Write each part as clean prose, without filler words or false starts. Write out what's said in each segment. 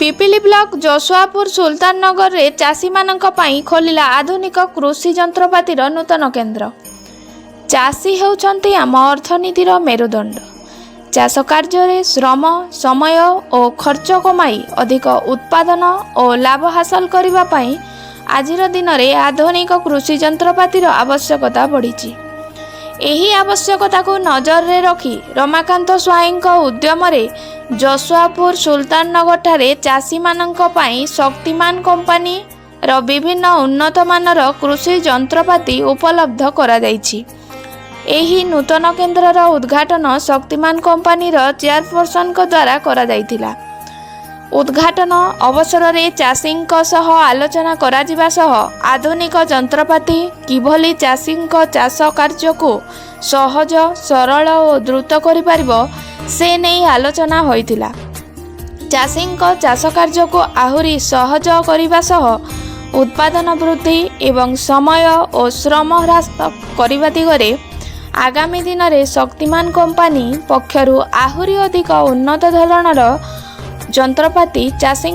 Pipili block जसुआपुर सुल्ताननगर रे चाषी मानक पई खोलिला आधुनिक कृषि जंत्रपातिर नूतन केन्द्र। चाषी हेउछंती आम अर्थनीतिर मेरुदंड। चाष कार्य श्रम समय और खर्च कमाई अधिक उत्पादन और लाभ हासिल करबा पई आजिर दिन में आधुनिक कृषि जंत्रपातिर आवश्यकता बढ़ी। एही आवश्यकता को नजर रे रखी रमाकांत स्वाईं उद्यम रे जसुआपुर सुल्ताननगर ठारे चाषी मानक पई शक्तिमान कंपनी रो विभिन्न उन्नत मानर कृषि जंत्रपाति उपलब्ध करा जायछि। एही नूतन केन्द्रर उद्घाटन शक्तिमान कंपनी रो चेयरपर्सन द्वारा करा जायतिला। उद्घाटन अवसर रे चाषी सह आलोचना करा जिबा सह आधुनिक जंत्रपाति किभली चाषी चाष कार्य को सहज सरल और द्रुत करि पारिबो से नहीं आलोचना होइतिला। चाषी चाष कार्य को आहुरी सहज करिबा सह उत्पादन वृद्धि एवं समय और श्रम ह्रास करिबा दिगरे आगामी दिन में शक्तिमान कंपनी पक्षरु आहुरी अधिक उन्नत धरणर जंत्रपाति चाषी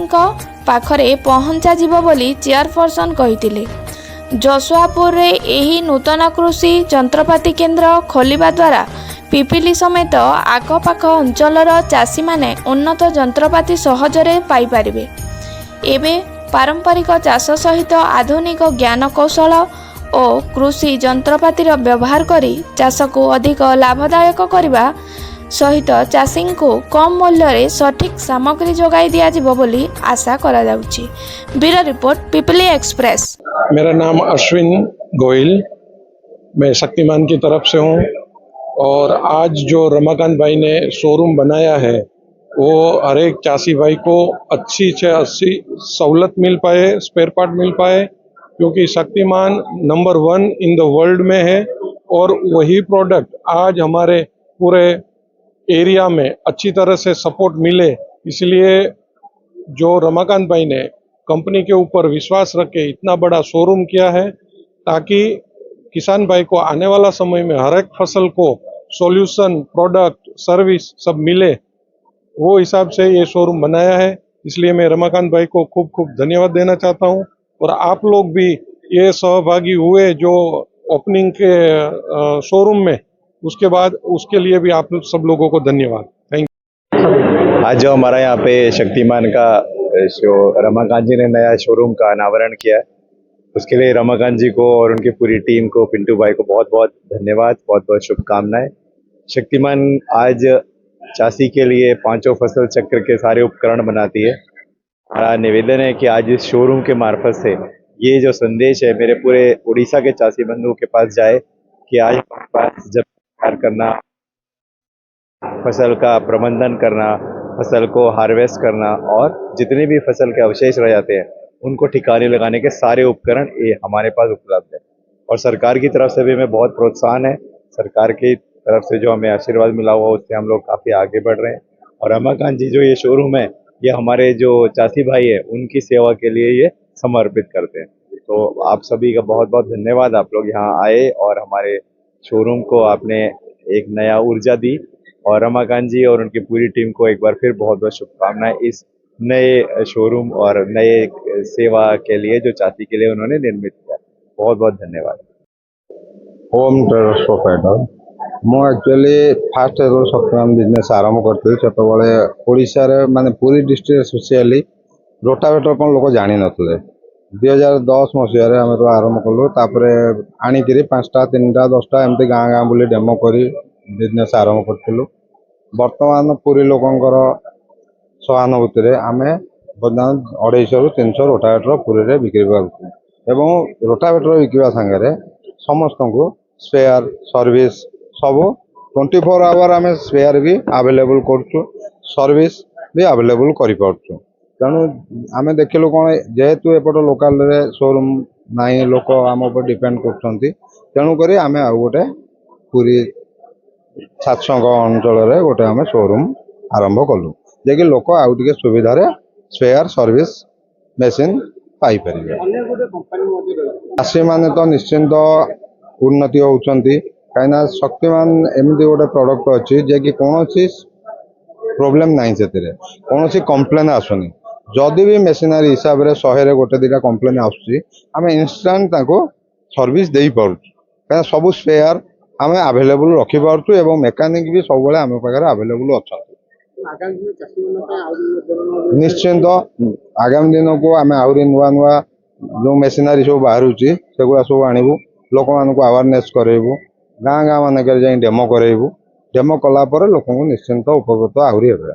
पाखरे पहुंचा जिवो बोली चेयरपर्सन कहितिले। जसुआपुर रे एही नूतन कृषि जंत्रपाति केन्द्र खोलिबा द्वारा पिपिली समेत आखपाख अंचलर चाषी माने उन्नत जंत्रपाति सहजरे पाई पारिबे। एबे पारंपरिक चाष सहित आधुनिक ज्ञान कौशल और कृषि जंत्रपातिर व्यवहार करी चाष को अधिक लाभदायक करबा सहित चाषी को कम मूल्य रे सठिक सामग्री जोगाई दिया जिवो बोली आशा करा जाउछि। ब्यूरो रिपोर्ट पिपली एक्सप्रेस। मेरा नाम अश्विन गोयल, मैं शक्तिमान की तरफ से हूँ और आज जो रमाकांत भाई ने शोरूम बनाया है वो हर एक चाषी भाई को अच्छी से अच्छी सहूलत मिल पाए, स्पेयर पार्ट मिल पाए, क्योंकि Shaktimaan number 1 in the world में है और वही प्रोडक्ट आज हमारे पूरे एरिया में अच्छी तरह से सपोर्ट मिले। इसलिए जो रमाकांत भाई ने कंपनी के ऊपर विश्वास रख के इतना बड़ा शोरूम किया है ताकि किसान भाई को आने वाला समय में हर एक फसल को सॉल्यूशन, प्रोडक्ट, सर्विस सब मिले, वो हिसाब से ये शोरूम बनाया है। इसलिए मैं रमाकांत भाई को खूब खूब धन्यवाद देना चाहता हूँ और आप लोग भी ये सहभागी हुए जो ओपनिंग के शोरूम में, उसके बाद उसके लिए भी आप सब लोगों को धन्यवाद। Thank you. आज जो हमारा यहाँ पे शक्तिमान का जो रमाकांत जी ने नया शोरूम का अनावरण किया है, उसके लिए रमाकांत जी को और उनकी पूरी टीम को, पिंटू भाई को बहुत बहुत धन्यवाद, बहुत बहुत शुभकामनाएं। शक्तिमान आज चाषी के लिए 5 फसल चक्र के सारे उपकरण बनाती है। हमारा निवेदन है कि आज इस शोरूम के मार्फत से ये जो संदेश है मेरे पूरे उड़ीसा के चाषी बंधुओं के पास जाए कि आज हमारे पास जब करना, फसल का प्रबंधन करना, फसल को हार्वेस्ट करना और जितने भी फसल के अवशेष रह जाते हैं उनको ठिकाने लगाने के सारे उपकरण ये हमारे पास उपलब्ध है। और सरकार की तरफ से भी हमें बहुत प्रोत्साहन है। सरकार की तरफ से जो हमें आशीर्वाद मिला हुआ उससे हम लोग काफ़ी आगे बढ़ रहे हैं। और रमाकांत जी जो ये शोरूम है ये हमारे जो चाषी भाई है उनकी सेवा के लिए ये समर्पित करते हैं। तो आप सभी का बहुत बहुत धन्यवाद, आप लोग यहाँ आए और हमारे शोरूम को आपने एक नया ऊर्जा दी। और रमाकांत जी और उनकी पूरी टीम को एक बार फिर बहुत बहुत शुभकामनाएं इस नए शोरूम और नए सेवा के लिए जो चाषी के लिए उन्होंने निर्मित किया। बहुत बहुत धन्यवाद। होम ट्रेडर्स प्रोप्राइटर मु एक्चुअली फास्ट शक्तिमान बिजनेस आरंभ करते से ओडिशा रे माने पूरी डिस्ट्रिक्ट स्पेशली रोटावेटर कौन लोग जानी नथिले। 2010 मसीह आम आरंभ कलु, तापर आनिकी 5टा 3टा 10टा एमती गाँ गाँ बुली डेमो करी बिजनेस आरंभ करूँ। बर्तमान पूरी लोकंकर सहानुभूति रे आमे बर्तमान 250 ରୁ 300 रोटावेटर पूरी रे बिक्री करूँ एवं रोटावेटर बिकवा सांगे समस्त को स्पेयर सर्विस सब 24 आवर आम स्पेयर भी अवेलेबल करूँ, सर्विस भी अवेलेबल कर पार्छु। तेणु आम देखिलु कौन जेहेतु एपट लोकाल रे शोरूम नाई लोक आम उपर डिपेंड कर, तेणुक आम आ गोटे पूरी 700 अंचल गोटे आम शोरूम आरंभ कलु जे लोक आउ टे सुविधा स्पेयर सर्विस मेसीन पाई परिबे। चाषी माने तो निश्चिंत उन्नति होउचंती, कहीं शक्तिमान एमती गोटे प्रोडक्ट अच्छी जे कि कौन प्रोब्लेम ना से कौन कम्प्लेन आसुनी। जदि भी मेसिनारी हिसाब से 100 गोटे दिटा कंप्लेन आम इनस्टांट सर्विस दे पार्छ कहीं सब स्पेयर आम आवेलेबल रखिपुँ एवं मेकानिक भी सब आम पाखे आवेलेबल अच्छा निश्चिंत आगामी दिन को आम आहरी नुआ नुआ जो मेसिनारी सब बाहर सेगुड़ा सब आणबू लोक मान अवेयरनेस करेबू गाँ गाँ मानक डेमो करेबू डेमो कलापर लोक निश्चिंत उपकृत आहरी हे।